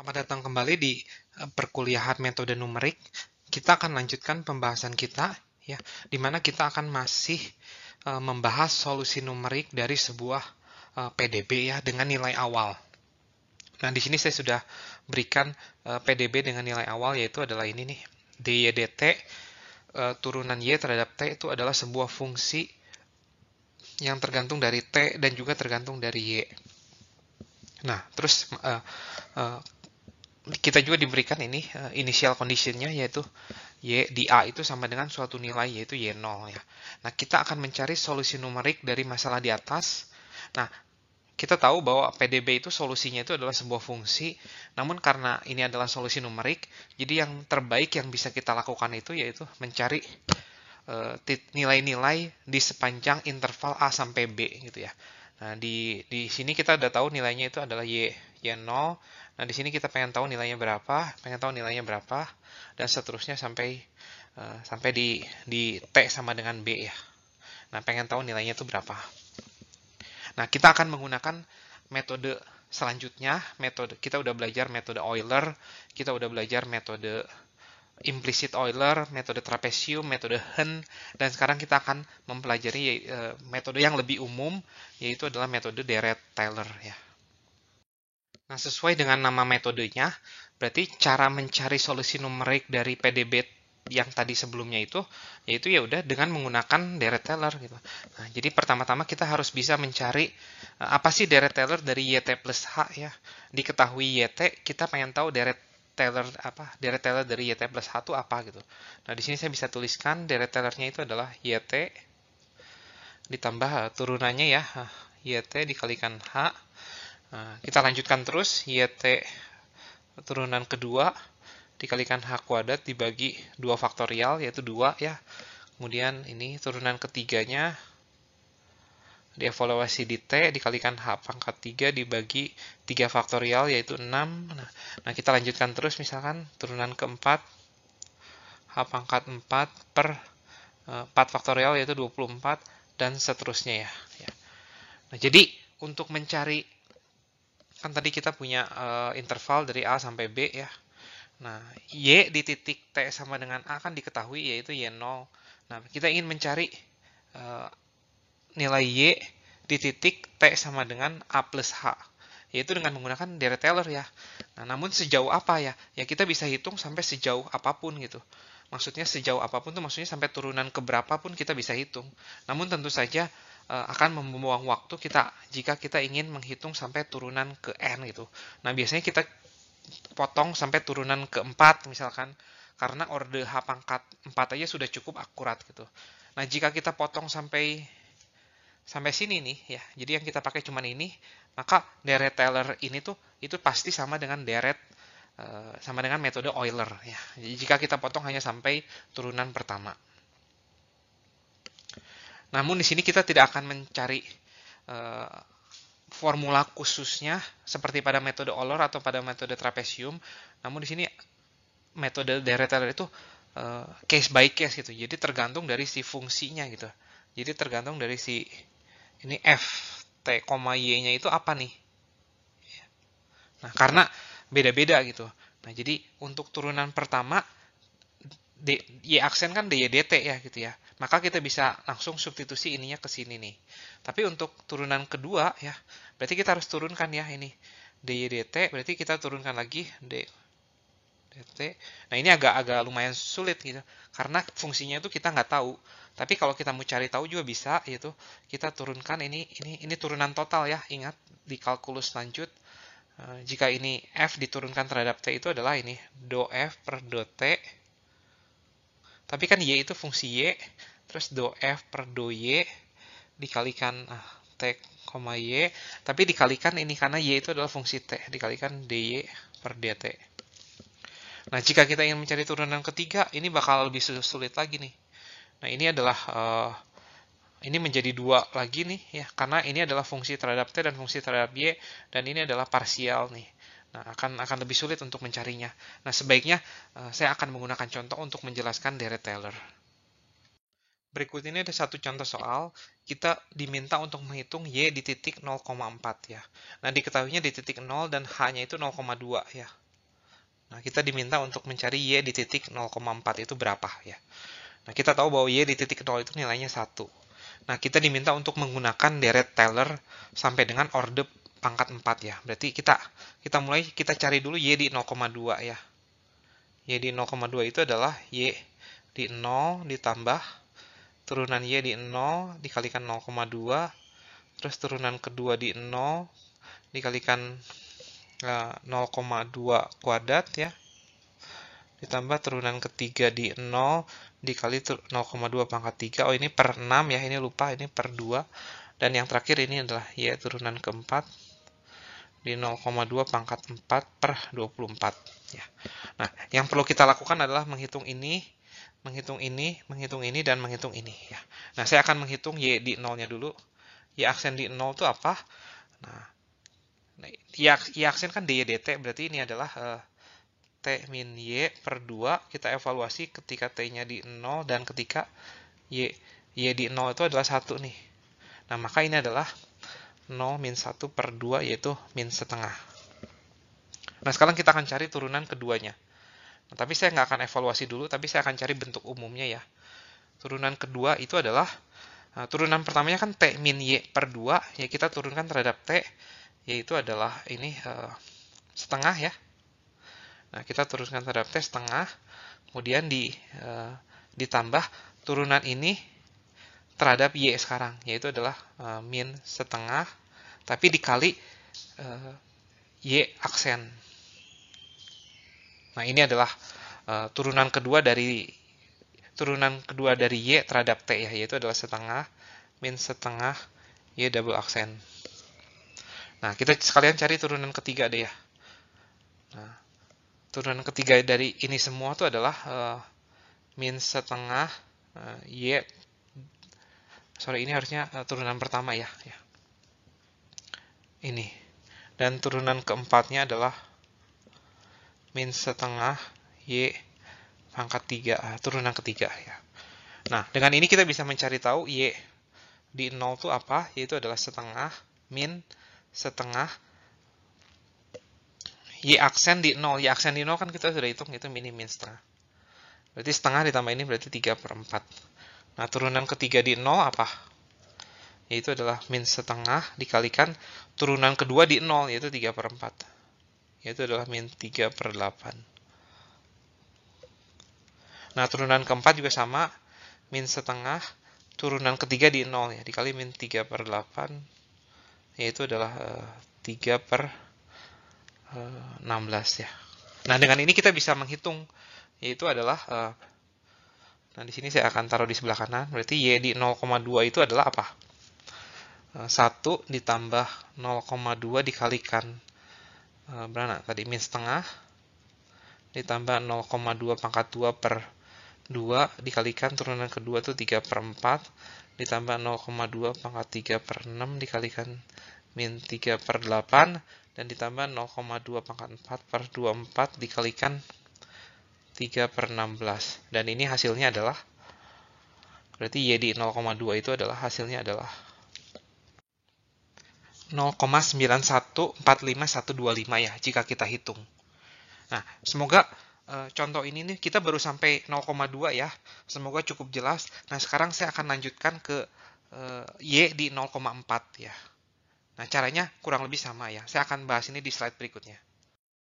Selamat datang kembali di perkuliahan metode numerik. Kita akan lanjutkan pembahasan kita, ya, di mana kita akan masih membahas solusi numerik dari sebuah PDB ya dengan nilai awal. Nah, di sini saya sudah berikan PDB dengan nilai awal, yaitu adalah ini nih, DYDT turunan Y terhadap T itu adalah sebuah fungsi yang tergantung dari T dan juga tergantung dari Y. Nah, terus kita juga diberikan ini initial conditionnya, yaitu Y di A itu sama dengan suatu nilai, yaitu Y0 ya. Nah, kita akan mencari solusi numerik dari masalah di atas. Nah, kita tahu bahwa PDB itu solusinya itu adalah sebuah fungsi, namun karena ini adalah solusi numerik, jadi yang terbaik yang bisa kita lakukan itu yaitu mencari nilai-nilai di sepanjang interval A sampai B gitu ya. Nah, di sini kita udah tahu nilainya itu adalah Y0. Nah, di sini kita pengen tahu nilainya berapa, dan seterusnya sampai di T sama dengan B ya. Nah, pengen tahu nilainya itu berapa. Nah, kita akan menggunakan metode selanjutnya. Kita udah belajar metode Euler, kita udah belajar metode implicit Euler, metode trapesium, metode Hahn, dan sekarang kita akan mempelajari metode yang lebih umum, yaitu adalah metode Dirac-Taylor ya. Nah, sesuai dengan nama metodenya, berarti cara mencari solusi numerik dari PDB yang tadi sebelumnya itu, yaitu ya udah dengan menggunakan Dirac-Taylor gitu. Nah, jadi pertama-tama kita harus bisa mencari apa sih Dirac-Taylor dari YT plus H ya. Diketahui YT, kita pengen tahu Dirac-Taylor dari YT plus H itu apa gitu. Nah, di sini saya bisa tuliskan Dirac-Taylornya itu adalah YT ditambah turunannya ya, YT dikalikan H. Nah, kita lanjutkan terus, YT turunan kedua dikalikan H kuadrat dibagi 2 faktorial, yaitu 2 ya. Kemudian ini turunan ketiganya dievaluasi di T dikalikan H pangkat 3 dibagi 3 faktorial, yaitu 6. Nah, kita lanjutkan terus, misalkan turunan keempat H pangkat 4 per 4 faktorial, yaitu 24, dan seterusnya ya. Nah, jadi untuk mencari, kan tadi kita punya interval dari A sampai B ya. Nah, Y di titik T sama dengan A kan diketahui, yaitu Y0. Nah, kita ingin mencari nilai Y di titik T sama dengan A plus H, yaitu dengan menggunakan Dirac-Taylor ya. Nah, namun sejauh apa ya? Ya kita bisa hitung sampai sejauh apapun gitu. Maksudnya sejauh apapun tuh maksudnya sampai turunan keberapa pun kita bisa hitung. Namun tentu saja akan membuang waktu jika kita ingin menghitung sampai turunan ke N gitu. Nah, biasanya kita potong sampai turunan keempat misalkan, karena orde H pangkat 4 aja sudah cukup akurat gitu. Nah, jika kita potong sampai sini nih ya, jadi yang kita pakai cuman ini, maka Dirac-Taylor ini tuh itu pasti sama dengan sama dengan metode Euler ya. Jadi jika kita potong hanya sampai turunan pertama. Namun di sini kita tidak akan mencari formula khususnya seperti pada metode Euler atau pada metode trapesium. Namun di sini metode Dirac-Taylor itu case by case gitu. Jadi tergantung dari si fungsinya gitu. Jadi tergantung dari si ini f t, y-nya itu apa nih. Nah, karena beda-beda gitu. Nah, jadi untuk turunan pertama Y aksen kan DYDT ya gitu ya. Maka kita bisa langsung substitusi ininya ke sini nih. Tapi untuk turunan kedua ya, berarti kita harus turunkan ya ini. DYDT berarti kita turunkan lagi DT. Nah, ini agak lumayan sulit gitu. Karena fungsinya itu kita nggak tahu. Tapi kalau kita mau cari tahu juga bisa, yaitu kita turunkan ini turunan total ya. Ingat di kalkulus lanjut, jika ini F diturunkan terhadap T itu adalah ini do F per do T. Tapi kan Y itu fungsi Y, terus do F per do Y dikalikan T, Y, tapi dikalikan ini karena Y itu adalah fungsi T, dikalikan dy per dt. Nah, jika kita ingin mencari turunan ketiga, ini bakal lebih sulit lagi nih. Nah, ini adalah ini menjadi 2 lagi nih ya, karena ini adalah fungsi terhadap T dan fungsi terhadap Y, dan ini adalah parsial nih. Nah, akan lebih sulit untuk mencarinya. Nah, sebaiknya saya akan menggunakan contoh untuk menjelaskan Dirac-Taylor. Berikut ini ada satu contoh soal, kita diminta untuk menghitung Y di titik 0,4 ya. Nah, diketahuinya di titik 0 dan H-nya itu 0,2 ya. Nah, kita diminta untuk mencari Y di titik 0,4 itu berapa ya. Nah, kita tahu bahwa Y di titik 0 itu nilainya 1. Nah, kita diminta untuk menggunakan deret Taylor sampai dengan orde pangkat 4 ya. Berarti kita cari dulu Y di 0,2 ya. Y di 0,2 itu adalah Y di 0 ditambah turunan Y di 0 dikalikan 0,2, terus turunan kedua di 0 dikalikan 0,2 kuadrat ya, ditambah turunan ketiga di 0 dikali 0,2 pangkat 3. Oh, ini per 6 ya, ini lupa, ini per 2. Dan yang terakhir ini adalah Y turunan keempat di 0,2 pangkat 4 per 24 ya. Nah, yang perlu kita lakukan adalah menghitung ini, dan menghitung ini ya. Nah, saya akan menghitung Y di 0-nya dulu. Y aksen di 0 itu apa? Nah, Y aksen kan dy dt, berarti ini adalah T min Y per 2. Kita evaluasi ketika T-nya di 0 dan ketika Y di 0 itu adalah 1 nih. Nah, maka ini adalah 0 min 1 per 2, yaitu min setengah. Nah, sekarang kita akan cari turunan keduanya. Nah, tapi saya nggak akan evaluasi dulu, tapi saya akan cari bentuk umumnya ya. Turunan kedua itu adalah, turunan pertamanya kan T min Y per 2, ya kita turunkan terhadap T, yaitu adalah ini setengah ya. Nah, kita turunkan terhadap T setengah, kemudian ditambah turunan ini terhadap Y sekarang, yaitu adalah min setengah, tapi dikali Y aksen. Nah, ini adalah turunan kedua dari Y terhadap T ya, yaitu adalah setengah min setengah Y double aksen. Nah, kita sekalian cari turunan ketiga deh ya. Nah, turunan ketiga dari ini semua itu adalah min setengah Y. Sorry, ini harusnya turunan pertama ya. Ini. Dan turunan keempatnya adalah min setengah Y pangkat 3, turunan ketiga ya. Nah, dengan ini kita bisa mencari tahu Y di 0 itu apa, yaitu adalah setengah min setengah Y aksen di 0. Y aksen di 0 kan kita sudah hitung, itu min setengah. Berarti setengah ditambah ini berarti 3/4. Nah, turunan ketiga di 0 apa? Yaitu adalah min setengah dikalikan turunan kedua di 0, yaitu 3/4. Yaitu adalah min 3/8. Nah, turunan keempat juga sama, min setengah turunan ketiga di 0 ya, dikali min 3/8, yaitu adalah 3/16 ya. Nah, dengan ini kita bisa menghitung, yaitu adalah nah, di sini saya akan taruh di sebelah kanan, berarti Y di 0,2 itu adalah apa? 1 ditambah 0,2 dikalikan berapa tadi, min setengah, ditambah 0,2 pangkat 2 per 2 dikalikan turunan kedua itu 3/4, ditambah 0,2 pangkat 3/6 dikalikan min 3/8, dan ditambah 0,2 pangkat 4 per 24 dikalikan 3/16. Dan ini hasilnya adalah, berarti Y di 0,2 itu adalah hasilnya adalah 0,9145125 ya, jika kita hitung. Nah, semoga contoh ini nih kita baru sampai 0,2 ya. Semoga cukup jelas. Nah, sekarang saya akan lanjutkan ke Y di 0,4 ya. Nah, caranya kurang lebih sama ya. Saya akan bahas ini di slide berikutnya.